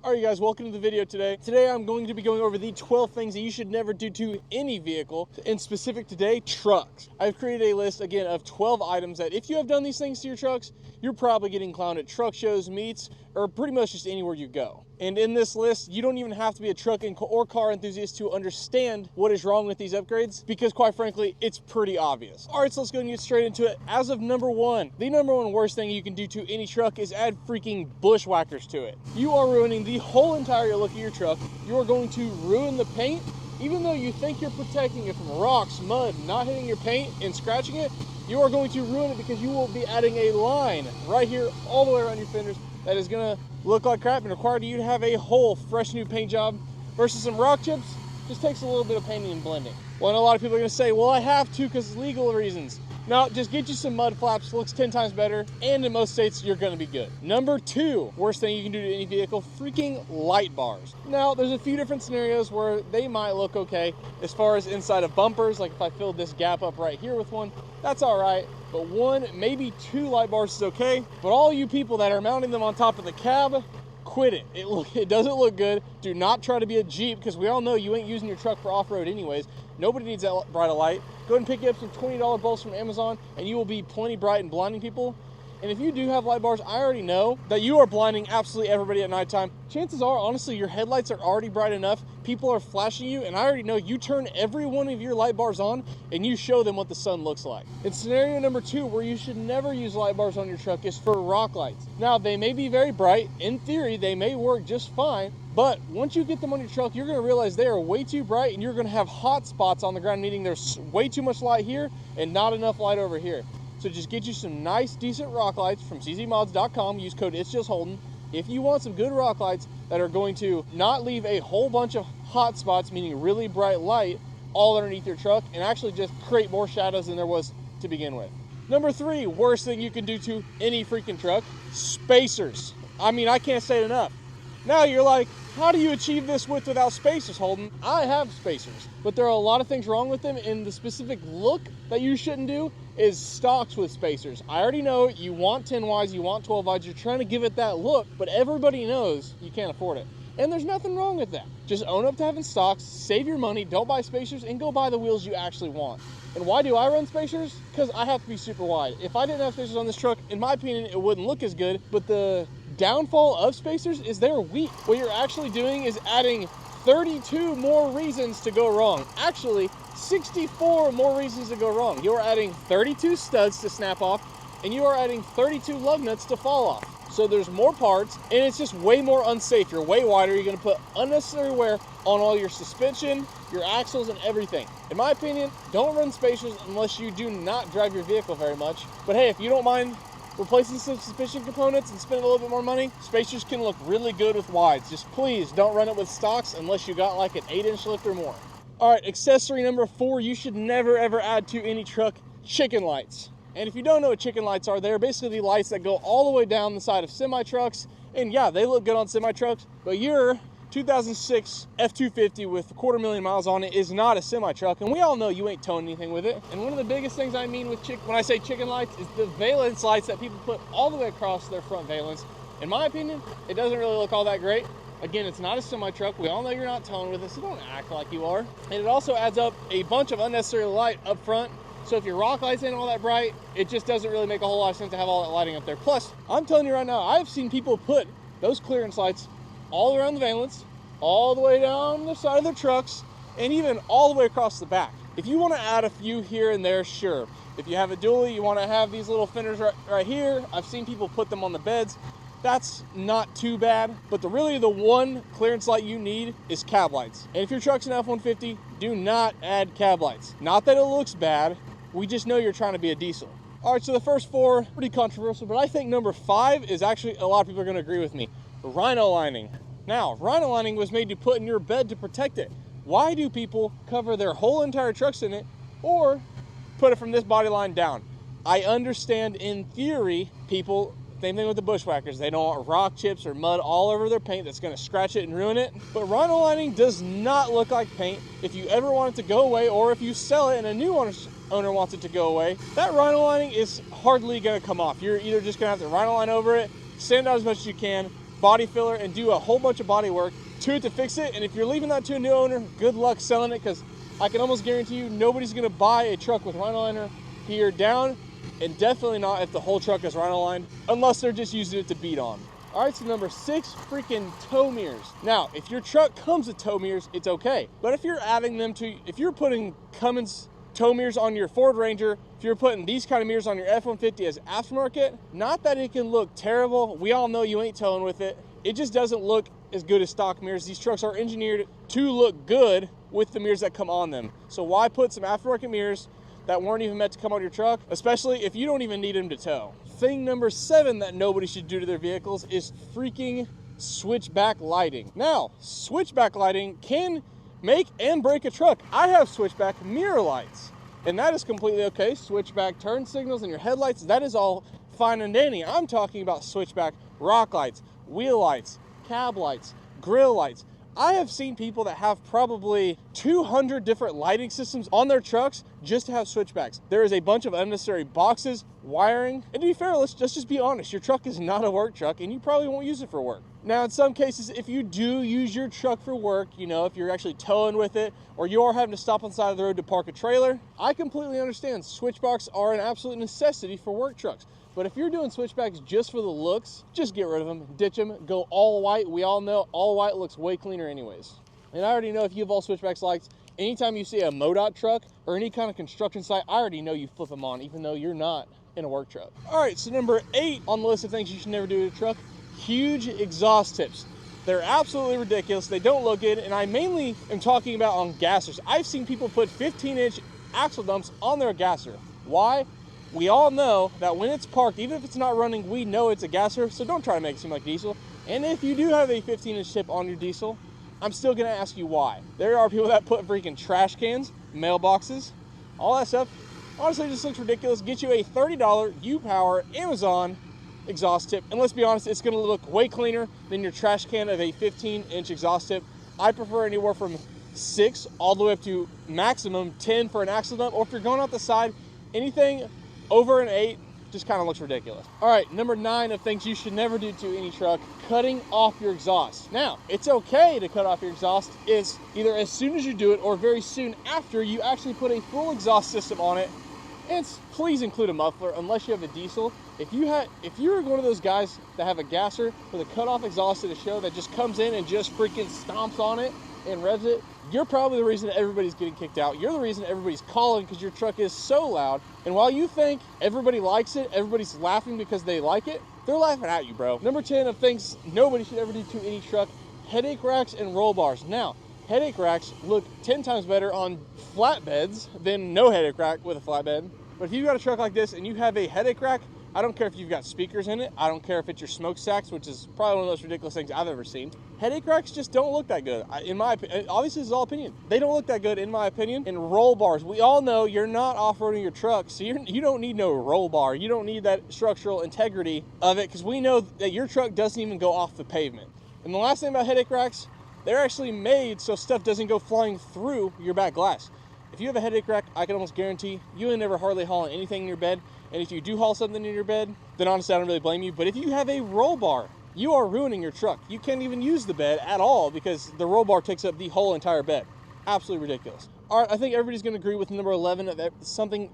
Alright guys, welcome to the video today. Today I'm going to be going over the 12 things that you should never do to any vehicle, in specific today, trucks. I've created a list, again, of 12 items that if you have done these things to your trucks, you're probably getting clowned at truck shows, meets, or pretty much just anywhere you go. And in this list, you don't even have to be a truck or car enthusiast to understand what is wrong with these upgrades, because quite frankly, it's pretty obvious. Alright, so let's go and get straight into it. As of number one, the number one worst thing you can do to any truck is add freaking bushwhackers to it. You are ruining the whole entire look of your truck. You are going to ruin the paint. Even though you think you're protecting it from rocks, mud, not hitting your paint and scratching it, you are going to ruin it because you will be adding a line right here all the way around your fenders that is going to look like crap and require you to have a whole fresh new paint job versus some rock chips. Just takes a little bit of painting and blending. Well, and a lot of people are going to say, well, I have to because of legal reasons. No, just get you some mud flaps, looks 10 times better, and in most states, you're gonna be good. Number two, worst thing you can do to any vehicle, freaking light bars. Now, there's a few different scenarios where they might look okay. As far as inside of bumpers, like if I filled this gap up right here with one, that's all right. But one, maybe two light bars is okay. But all you people that are mounting them on top of the cab, quit it. It doesn't look good. Do not try to be a Jeep, because we all know you ain't using your truck for off-road anyways. Nobody needs that bright a light. Go ahead and pick you up some $20 bulbs from Amazon, and you will be plenty bright and blinding people. And if you do have light bars, I already know that you are blinding absolutely everybody at nighttime. Chances are, honestly, your headlights are already bright enough. People are flashing you, and I already know you turn every one of your light bars on, and you show them what the sun looks like. And scenario number two, where you should never use light bars on your truck, is for rock lights. Now, they may be very bright. In theory, they may work just fine. But once you get them on your truck, you're going to realize they are way too bright, and you're going to have hot spots on the ground, meaning there's way too much light here and not enough light over here. So just get you some nice, decent rock lights from czmods.com. Use code It'sJustHolden if you want some good rock lights that are going to not leave a whole bunch of hot spots, meaning really bright light, all underneath your truck, and actually just create more shadows than there was to begin with. Number three, worst thing you can do to any freaking truck, spacers. I mean, I can't say it enough. Now you're like, how do you achieve this width without spacers, Holden? I have spacers, but there are a lot of things wrong with them, and the specific look that you shouldn't do is stocks with spacers. I already know you want 10 wides, you want 12 wides, you're trying to give it that look, but everybody knows you can't afford it. And there's nothing wrong with that. Just own up to having stocks, save your money, don't buy spacers, and go buy the wheels you actually want. And why do I run spacers? Because I have to be super wide. If I didn't have spacers on this truck, in my opinion, it wouldn't look as good, but the downfall of spacers is they're weak. What you're actually doing is adding 32 more reasons to go wrong. Actually, 64 more reasons to go wrong. You're adding 32 studs to snap off, and you are adding 32 lug nuts to fall off. So there's more parts, and it's just way more unsafe. You're way wider. You're going to put unnecessary wear on all your suspension, your axles, and everything. In my opinion, don't run spacers unless you do not drive your vehicle very much. But hey, if you don't mind replacing some suspension components and spending a little bit more money, spacers can look really good with wides. Just please don't run it with stocks unless you got like an 8-inch lift or more. All right, accessory number four, you should never ever add to any truck, chicken lights. And if you don't know what chicken lights are, they're basically the lights that go all the way down the side of semi-trucks. And yeah, they look good on semi-trucks, but your 2006 F-250 with 250,000 miles on it is not a semi-truck, and we all know you ain't towing anything with it. And one of the biggest things I mean with when I say chicken lights is the valence lights that people put all the way across their front valence. In my opinion, it doesn't really look all that great. Again, it's not a semi-truck. We all know you're not towing with it, so don't act like you are. And it also adds up a bunch of unnecessary light up front. So if your rock lights ain't all that bright, it just doesn't really make a whole lot of sense to have all that lighting up there. Plus, I'm telling you right now, I've seen people put those clearance lights all around the valence, all the way down the side of their trucks, and even all the way across the back. If you want to add a few here and there, sure. If you have a dually, you want to have these little fenders right here. I've seen people put them on the beds. That's not too bad, but really the one clearance light you need is cab lights. And if your truck's an F-150, do not add cab lights. Not that it looks bad, we just know you're trying to be a diesel. All right, so the first four, pretty controversial, but I think number five is actually, a lot of people are gonna agree with me. Rhino lining. Now, Rhino lining was made to put in your bed to protect it. Why do people cover their whole entire trucks in it or put it from this body line down? I understand in theory, people, same thing with the bushwhackers. They don't want rock chips or mud all over their paint that's gonna scratch it and ruin it. But Rhino lining does not look like paint. If you ever want it to go away, or if you sell it and a new owner wants it to go away, that Rhino lining is hardly gonna come off. You're either just gonna have to Rhino line over it, sand out as much as you can, body filler and do a whole bunch of body work to it to fix it. And if you're leaving that to a new owner, good luck selling it, because I can almost guarantee you nobody's gonna buy a truck with Rhino liner here down, and definitely not if the whole truck is Rhino lined, unless they're just using it to beat on. All right, so number 6, freaking tow mirrors. Now, if your truck comes with tow mirrors, it's okay. But if you're adding them to, if you're putting Cummins tow mirrors on your Ford Ranger, if you're putting these kind of mirrors on your F-150 as aftermarket, not that it can look terrible. We all know you ain't towing with it. It just doesn't look as good as stock mirrors. These trucks are engineered to look good with the mirrors that come on them. So why put some aftermarket mirrors that weren't even meant to come on your truck, especially if you don't even need them to tow? Thing number 7 that nobody should do to their vehicles is freaking switchback lighting. Now, switchback lighting can make and break a truck. I have switchback mirror lights, and that is completely okay. Switchback turn signals and your headlights, that is all fine and dandy. I'm talking about switchback rock lights, wheel lights, cab lights, grill lights. I have seen people that have probably 200 different lighting systems on their trucks just to have switchbacks. There is a bunch of unnecessary boxes, wiring, and to be fair, let's just be honest, your truck is not a work truck and you probably won't use it for work. Now, in some cases, if you do use your truck for work, you know, if you're actually towing with it, or you are having to stop on the side of the road to park a trailer, I completely understand. Switchbacks are an absolute necessity for work trucks. But if you're doing switchbacks just for the looks, just get rid of them, ditch them, go all white. We all know all white looks way cleaner anyways. And I already know if you have all switchbacks lights, anytime you see a MoDOT truck or any kind of construction site, I already know you flip them on, even though you're not in a work truck. All right, so number 8 on the list of things you should never do to a truck, huge exhaust tips. They're absolutely ridiculous. They don't look good, and I mainly am talking about on gassers. I've seen people put 15-inch axle dumps on their gasser. Why? We all know that when it's parked, even if it's not running, we know it's a gasser, so don't try to make it seem like diesel. And if you do have a 15-inch tip on your diesel, I'm still gonna ask you why. There are people that put freaking trash cans, mailboxes, all that stuff. Honestly, it just looks ridiculous. Get you a $30 U-Power Amazon exhaust tip, and let's be honest, it's gonna look way cleaner than your trash can of a 15-inch exhaust tip. I prefer anywhere from 6 all the way up to maximum 10 for an axle dump, or if you're going out the side, anything over an 8 just kind of looks ridiculous. All right, number 9 of things you should never do to any truck, cutting off your exhaust. Now, it's okay to cut off your exhaust. It's either as soon as you do it or very soon after you actually put a full exhaust system on it. And please include a muffler unless you have a diesel. If you're one of those guys that have a gasser with a cut off exhaust at a show that just comes in and just freaking stomps on it and revs it, you're probably the reason everybody's getting kicked out. You're the reason everybody's calling because your truck is so loud. And while you think everybody likes it, everybody's laughing because they like it, they're laughing at you, bro. Number 10 of things nobody should ever do to any truck, headache racks and roll bars. Now, headache racks look 10 times better on flatbeds than no headache rack with a flatbed. But if you've got a truck like this and you have a headache rack, I don't care if you've got speakers in it. I don't care if it's your smokestacks, which is probably one of the most ridiculous things I've ever seen. Headache racks just don't look that good. In my opinion, obviously this is all opinion. They don't look that good in my opinion. And roll bars, we all know you're not off-roading your truck, so you don't need no roll bar. You don't need that structural integrity of it because we know that your truck doesn't even go off the pavement. And the last thing about headache racks, they're actually made so stuff doesn't go flying through your back glass. If you have a headache rack, I can almost guarantee you ain't never hardly hauling anything in your bed. And if you do haul something in your bed, then honestly, I don't really blame you. But if you have a roll bar, you are ruining your truck. You can't even use the bed at all because the roll bar takes up the whole entire bed. Absolutely ridiculous. All right, I think everybody's going to agree with number 11 of something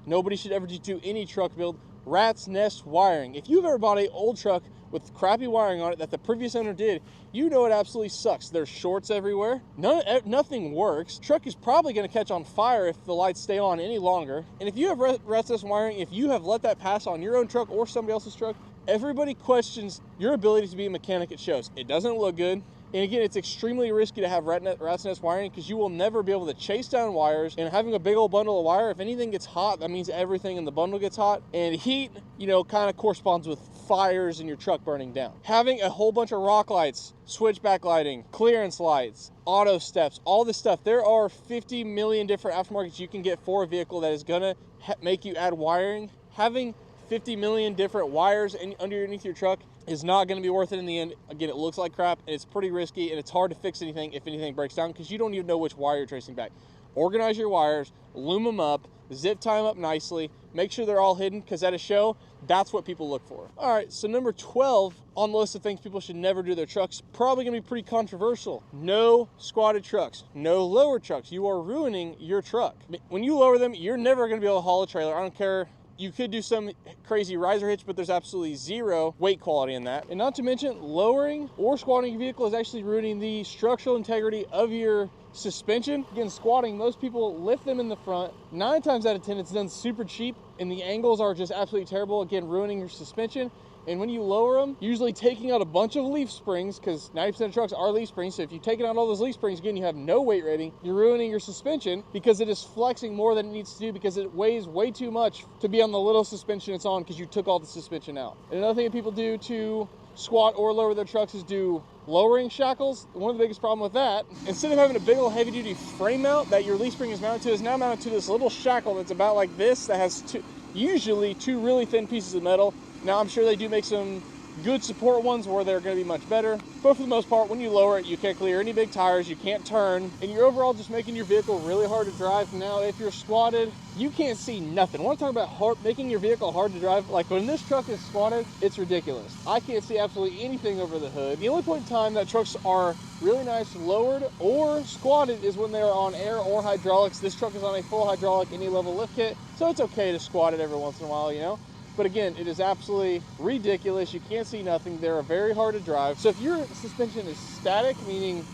nobody should ever do to any truck build, rat's nest wiring. If you've ever bought an old truck with crappy wiring on it that the previous owner did, you know it absolutely sucks. There's shorts everywhere. Nothing works. Truck is probably going to catch on fire if the lights stay on any longer. And if you have rat's nest wiring, if you have let that pass on your own truck or somebody else's truck, everybody questions your ability to be a mechanic at shows. It doesn't look good. And again, it's extremely risky to have rat's nest wiring because you will never be able to chase down wires. And having a big old bundle of wire, if anything gets hot, that means everything in the bundle gets hot. And heat, kind of corresponds with fires in your truck burning down. Having a whole bunch of rock lights, switchback lighting, clearance lights, auto steps, all this stuff. There are 50 million different aftermarkets you can get for a vehicle that is going to make you add wiring. Having 50 million different wires underneath your truck is not going to be worth it in the end. Again, it looks like crap, and it's pretty risky, and it's hard to fix anything if anything breaks down because you don't even know which wire you're tracing back. organize your wires, loom them up, zip tie them up nicely, make sure they're all hidden, because at a show, that's what people look for. All right, so number 12 on the list of things people should never do to their trucks, probably gonna be pretty controversial. No squatted trucks, no lower trucks. You are ruining your truck. When you lower them, you're never gonna be able to haul a trailer. I don't care. You could do some crazy riser hitch, but there's absolutely zero weight quality in that. And not to mention, lowering or squatting your vehicle is actually ruining the structural integrity of your suspension. Again, squatting, most people lift them in the front. 9 times out of 10, it's done super cheap, and the angles are just absolutely terrible. Again, ruining your suspension. And when you lower them, usually taking out a bunch of leaf springs, because 90% of trucks are leaf springs. So if you're taking out all those leaf springs, again, you have no weight rating. You're ruining your suspension because it is flexing more than it needs to do, because it weighs way too much to be on the little suspension it's on, because you took all the suspension out. And another thing that people do to squat or lower their trucks is do lowering shackles. One of the biggest problems with that, instead of having a big old heavy duty frame mount that your leaf spring is mounted to, is now mounted to this little shackle that's about like this, that has usually two really thin pieces of metal. Now, I'm sure they do make some good support ones where they're going to be much better, but for the most part, when you lower it, you can't clear any big tires, you can't turn, and you're overall just making your vehicle really hard to drive. Now, if you're squatted, you can't see nothing. I want to talk about making your vehicle hard to drive. Like when this truck is squatted, it's ridiculous. I can't see absolutely anything over the hood. The only point in time that trucks are really nice lowered or squatted is when they're on air or hydraulics. This truck is on a full hydraulic any level lift kit, so it's okay to squat it every once in a while, you know. But again, it is absolutely ridiculous. You can't see nothing. They're very hard to drive. So if your suspension is static, meaning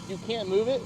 you can't move it,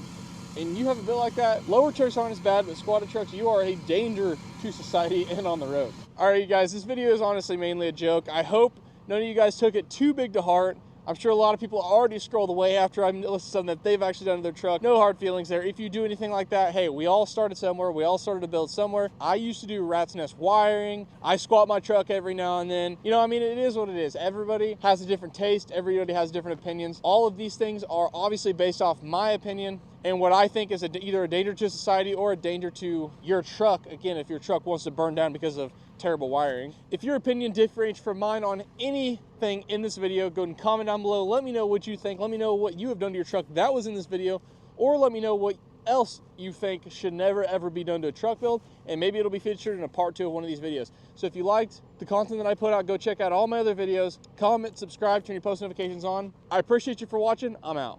and you have a build like that, lower trucks aren't as bad, but squatted trucks, you are a danger to society and on the road. All right, you guys, this video is honestly mainly a joke. I hope none of you guys took it too big to heart. I'm sure a lot of people already scrolled away after I listed something that they've actually done to their truck. No hard feelings there. If you do anything like that, hey, we all started somewhere. We all started to build somewhere. I used to do rat's nest wiring. I squat my truck every now and then. You know, I mean, it is what it is. Everybody has a different taste. Everybody has different opinions. All of these things are obviously based off my opinion and what I think is either a danger to society or a danger to your truck. Again, if your truck wants to burn down because of terrible wiring. If your opinion differs from mine on anything in this video, go and comment down below. Let me know what you think. Let me know what you have done to your truck that was in this video, or let me know what else you think should never ever be done to a truck build, and maybe it'll be featured in a part 2 of one of these videos. So if you liked the content that I put out, go check out all my other videos. Comment, subscribe, turn your post notifications on. I appreciate you for watching. I'm out.